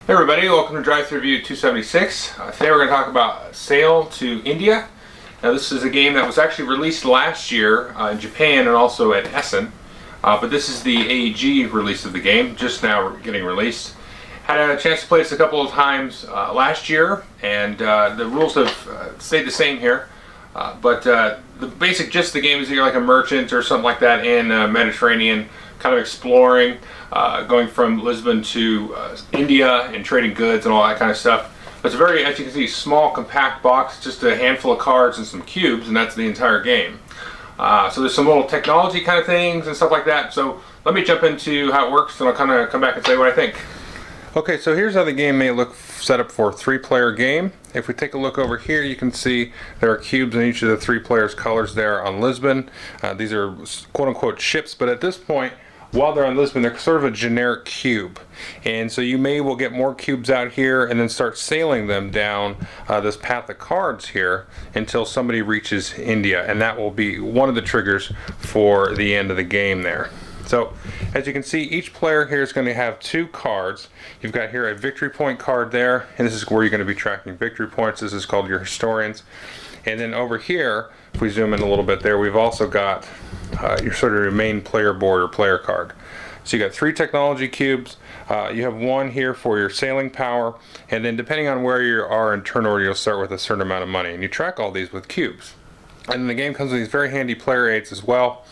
Hey everybody, welcome to Drive Thru Review 276. Today we're going to talk about Sail to India. Now this is a game that was actually released last year in Japan and also at Essen. But this is the AEG release of the game, just now getting released. Had a chance to play this a couple of times last year, and the rules have stayed the same here. But the basic gist of the game is that you're like a merchant or something like that in Mediterranean, kind of exploring, going from Lisbon to India and trading goods and all that kind of stuff. It's a very, as you can see, small, compact box, just a handful of cards and some cubes, and that's the entire game. So there's some little technology kind of things and stuff like that. So let me jump into how it works, and I'll kind of come back and say what I think. Okay, so here's how the game may look set up for a three-player game. If we take a look over here, you can see there are cubes in each of the three players' colors there on Lisbon. These are quote-unquote ships, but at this point, while they're on Lisbon, they're sort of a generic cube. And so you will get more cubes out here and then start sailing them down this path of cards here until somebody reaches India. And that will be one of the triggers for the end of the game there. So as you can see, each player here is going to have two cards. You've got here a victory point card there, and this is where you're going to be tracking victory points. This is called your historians. And then over here, if we zoom in a little bit there, we've also got your sort of your main player board or player card. So you got three technology cubes. You have one here for your sailing power, and then depending on where you are in turn order, you'll start with a certain amount of money. And you track all these with cubes. And then the game comes with these very handy player aids as well.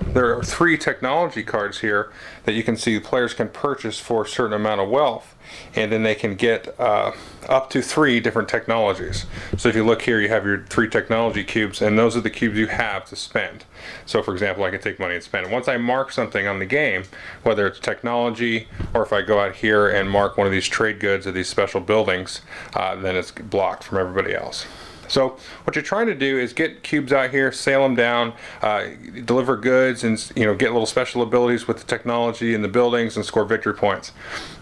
There are three technology cards here that you can see players can purchase for a certain amount of wealth, and then they can get up to three different technologies. So if you look here, you have your three technology cubes, and those are the cubes you have to spend. So for example, I can take money and spend it. Once I mark something on the game, whether it's technology or if I go out here and mark one of these trade goods or these special buildings, then it's blocked from everybody else. So what you're trying to do is get cubes out here, sail them down, deliver goods, and get little special abilities with the technology and the buildings, and score victory points.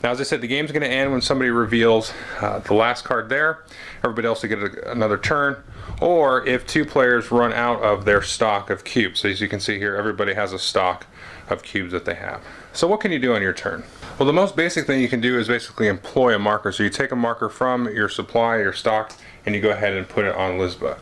Now, as I said, the game's going to end when somebody reveals the last card there. Everybody else will get another turn, or if two players run out of their stock of cubes. So as you can see here, everybody has a stock of cubes that they have. So what can you do on your turn? Well, the most basic thing you can do is basically employ a marker. So you take a marker from your supply, your stock, and you go ahead and put it on Lisbon.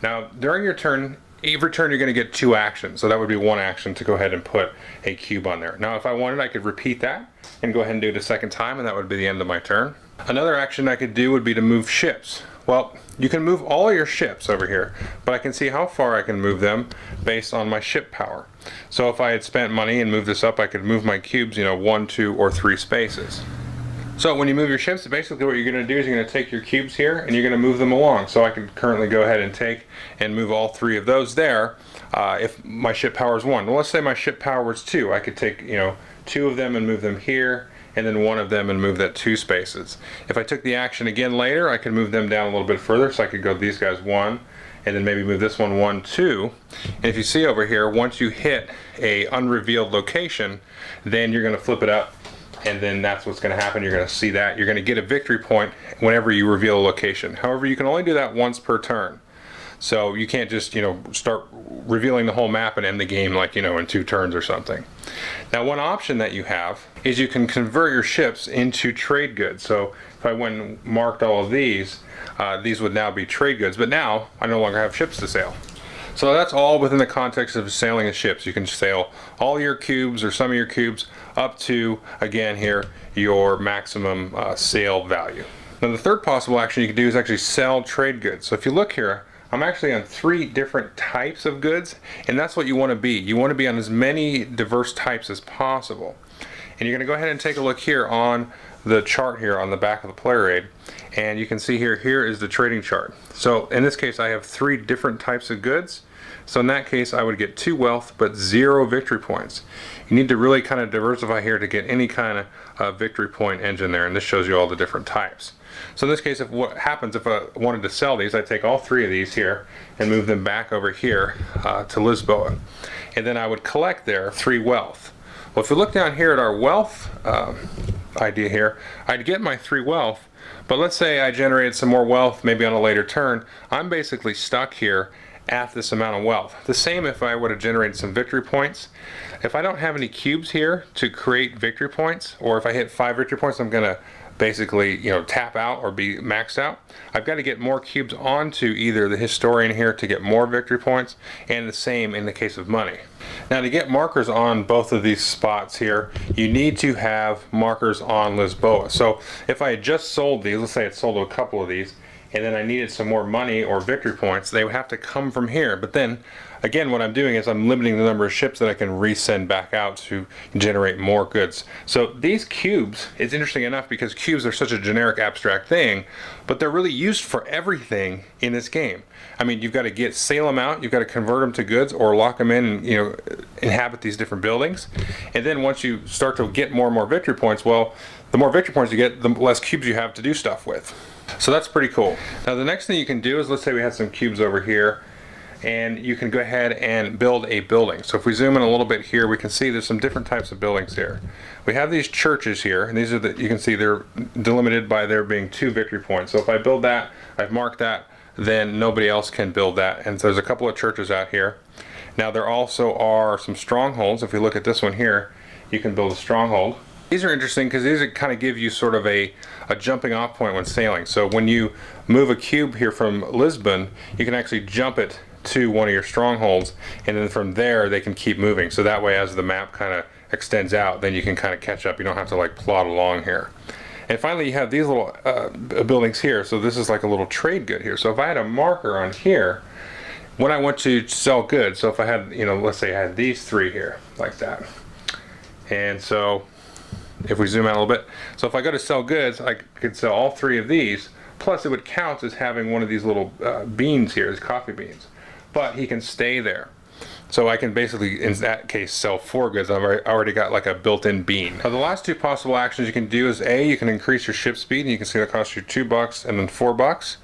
Now, during your turn, every turn you're going to get two actions. So that would be one action to go ahead and put a cube on there. Now, if I wanted, I could repeat that and go ahead and do it a second time, and that would be the end of my turn. Another action I could do would be to move ships. Well, you can move all your ships over here, but I can see how far I can move them based on my ship power. So if I had spent money and moved this up, I could move my cubes, 1, 2, or 3 spaces. So when you move your ships, basically what you're going to do is you're going to take your cubes here and you're going to move them along. So I can currently go ahead and take and move all three of those there if my ship power is 1. Well, let's say my ship power was 2. I could take 2 of them and move them here, and then 1 of them and move that 2 spaces. If I took the action again later, I could move them down a little bit further. So I could go these guys 1, and then maybe move this one 1, 2. And if you see over here, once you hit a unrevealed location, then you're going to flip it up. And then that's what's going to happen. You're going to see that. You're going to get a victory point whenever you reveal a location. However, you can only do that once per turn. So you can't just, start revealing the whole map and end the game like, in 2 turns or something. Now, one option that you have is you can convert your ships into trade goods. So if I went and marked all of these would now be trade goods. But now I no longer have ships to sail. So that's all within the context of sailing of ships. You can sail all your cubes or some of your cubes up to, again here, your maximum sail value. Now the third possible action you can do is actually sell trade goods. So if you look here, I'm actually on 3 different types of goods, and that's what you want to be. You want to be on as many diverse types as possible. And you're going to go ahead and take a look here on the chart here on the back of the player aid, and you can see here is the trading chart. So in this case I have 3 different types of goods. So in that case I would get 2 wealth but 0 victory points. You need to really kind of diversify here to get any kind of victory point engine there, and this shows you all the different types. So in this case, what happens if I wanted to sell these, I take all 3 of these here and move them back over here to Lisboa, and then I would collect there 3 wealth. Well, if you look down here at our wealth idea here, I'd get my 3 wealth, but let's say I generated some more wealth maybe on a later turn. I'm basically stuck here at this amount of wealth. The same if I would have generated some victory points. If I don't have any cubes here to create victory points, or if I hit 5 victory points, I'm gonna basically, tap out or be maxed out. I've got to get more cubes onto either the historian here to get more victory points, and the same in the case of money. Now, to get markers on both of these spots here, you need to have markers on Lisboa. So if I had just sold these, let's say I sold a couple of these, and then I needed some more money or victory points, they would have to come from here. But then again, what I'm doing is I'm limiting the number of ships that I can resend back out to generate more goods. So these cubes, it's interesting enough because cubes are such a generic abstract thing, but they're really used for everything in this game. I mean, you've got to sail them out, you've got to convert them to goods or lock them in and inhabit these different buildings. And then once you start to get more and more victory points, well, the more victory points you get, the less cubes you have to do stuff with. So that's pretty cool. Now the next thing you can do is, let's say we had some cubes over here, and you can go ahead and build a building. So if we zoom in a little bit here, we can see there's some different types of buildings here. We have these churches here, and these are you can see they're delimited by there being 2 victory points. So if I build that, I've marked that, then nobody else can build that. And so there's a couple of churches out here. Now there also are some strongholds. If we look at this one here, you can build a stronghold. These are interesting because these kind of give you sort of a jumping off point when sailing. So when you move a cube here from Lisbon, you can actually jump it to one of your strongholds, and then from there they can keep moving. So that way, as the map kind of extends out, then you can kind of catch up. You don't have to like plod along here. And finally, you have these little buildings here. So this is like a little trade good here. So if I had a marker on here, when I went to sell goods, so if I had, let's say I had these 3 here, like that. And so if we zoom out a little bit, so if I go to sell goods, I could sell all 3 of these, plus it would count as having one of these little beans here, these coffee beans. But he can stay there. So I can basically, in that case, sell 4 goods. I've already got like a built-in bean. Now the last 2 possible actions you can do is A, you can increase your ship speed, and you can see that costs you $2 and then $4.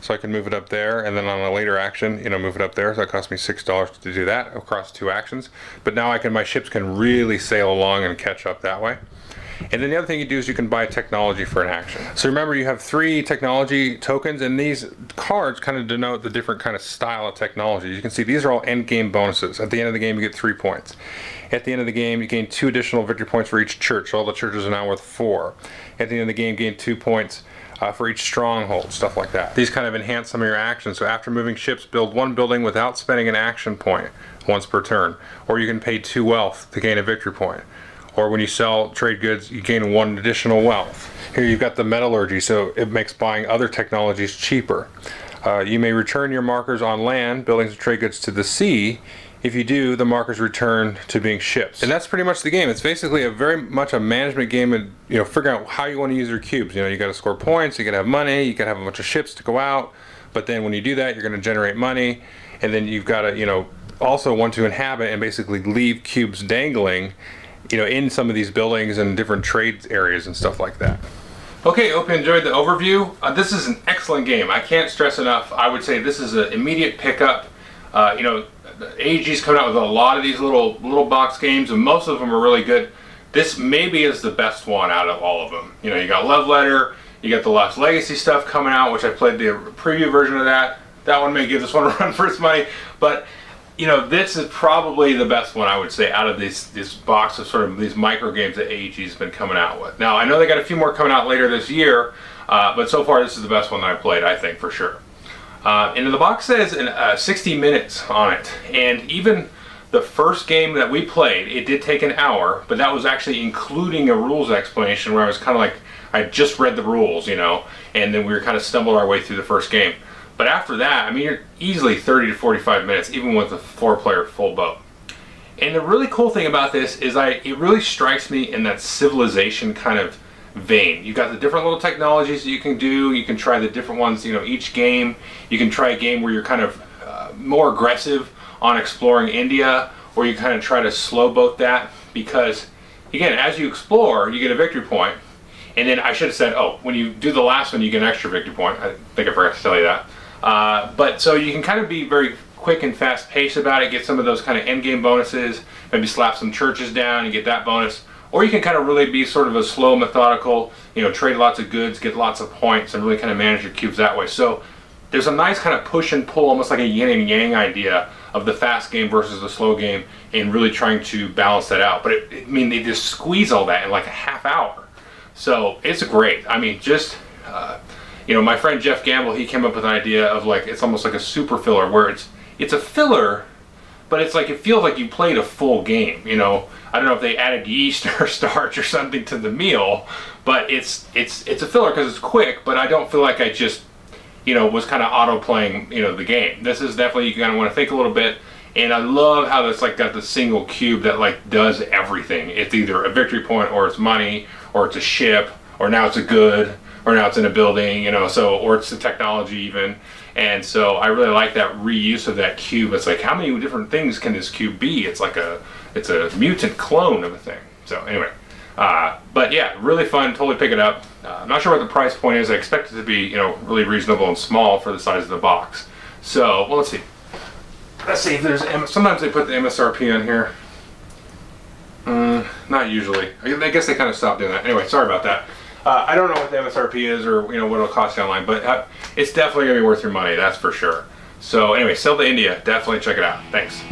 So I can move it up there, and then on a later action, move it up there. So it cost me $6 to do that across 2 actions. But now my ships can really sail along and catch up that way. And then the other thing you do is you can buy technology for an action. So remember, you have 3 technology tokens, and these cards kind of denote the different kind of style of technology. You can see these are all end game bonuses. At the end of the game, you get 3 points. At the end of the game, you gain 2 additional victory points for each church. All the churches are now worth 4. At the end of the game, gain 2 points for each stronghold, stuff like that. These kind of enhance some of your actions. So after moving ships, build 1 building without spending an action point once per turn. Or you can pay 2 wealth to gain a victory point. Or when you sell trade goods, you gain 1 additional wealth. Here you've got the metallurgy, so it makes buying other technologies cheaper. You may return your markers on land, buildings and trade goods to the sea. If you do, the markers return to being ships. And that's pretty much the game. It's basically very much a management game, and figuring out how you want to use your cubes. You got to score points, you got to have money, you got to have a bunch of ships to go out. But then when you do that, you're going to generate money, and then you've got to also want to inhabit and basically leave cubes dangling in some of these buildings and different trade areas and stuff like that. Okay, hope you enjoyed the overview. This is an excellent game. I can't stress enough. I would say this is an immediate pickup. AEG's coming out with a lot of these little box games, and most of them are really good. This maybe is the best one out of all of them. You got Love Letter, you got the Lost Legacy stuff coming out, which I played the preview version of that. That one may give this one a run for its money, but this is probably the best one, I would say, out of this box of sort of these micro games that AEG's been coming out with. Now, I know they got a few more coming out later this year, but so far this is the best one that I've played, I think, for sure. And the box says 60 minutes on it, and even the first game that we played, it did take an hour, but that was actually including a rules explanation where I was kind of like, I just read the rules, and then we were kind of stumbled our way through the first game. But after that, I mean, you're easily 30 to 45 minutes, even with a 4-player full boat. And the really cool thing about this is it really strikes me in that Civilization kind of vein. You've got the different little technologies that you can do. You can try the different ones, each game. You can try a game where you're kind of more aggressive on exploring India, or you kind of try to slow boat that, because, again, as you explore, you get a victory point. And then I should have said, when you do the last one, you get an extra victory point. I think I forgot to tell you that. But so you can kind of be very quick and fast paced about it, get some of those kind of end game bonuses, maybe slap some churches down and get that bonus. Or you can kind of really be sort of a slow, methodical, trade lots of goods, get lots of points, and really kind of manage your cubes that way. So there's a nice kind of push and pull, almost like a yin and yang idea of the fast game versus the slow game, and really trying to balance that out. But I mean, they just squeeze all that in like a half hour. So it's great. I mean, just, you know, my friend Jeff Gamble, he came up with an idea of like, it's almost like a super filler, where it's a filler, but it's like, it feels like you played a full game, you know. I don't know if they added yeast or starch or something to the meal, but it's a filler because it's quick, but I don't feel like I just, you know, was kind of auto playing, you know, the game. This is definitely, you kind of want to think a little bit, and I love how it's like got the single cube that like does everything. It's either a victory point, or it's money, or it's a ship, or now it's a good, or now it's in a building, you know, so, or it's the technology even. And so I really like that reuse of that cube. It's like, how many different things can this cube be? It's like it's a mutant clone of a thing. So anyway, but yeah, really fun. Totally pick it up. I'm not sure what the price point is. I expect it to be, you know, really reasonable and small for the size of the box. So, well, let's see. Let's see if there's, sometimes they put the MSRP on here. Not usually. I guess they kind of stopped doing that. Anyway, sorry about that. I don't know what the MSRP is, or, you know, what it'll cost you online, but it's definitely going to be worth your money, that's for sure. So anyway, Sail to India, definitely check it out. Thanks.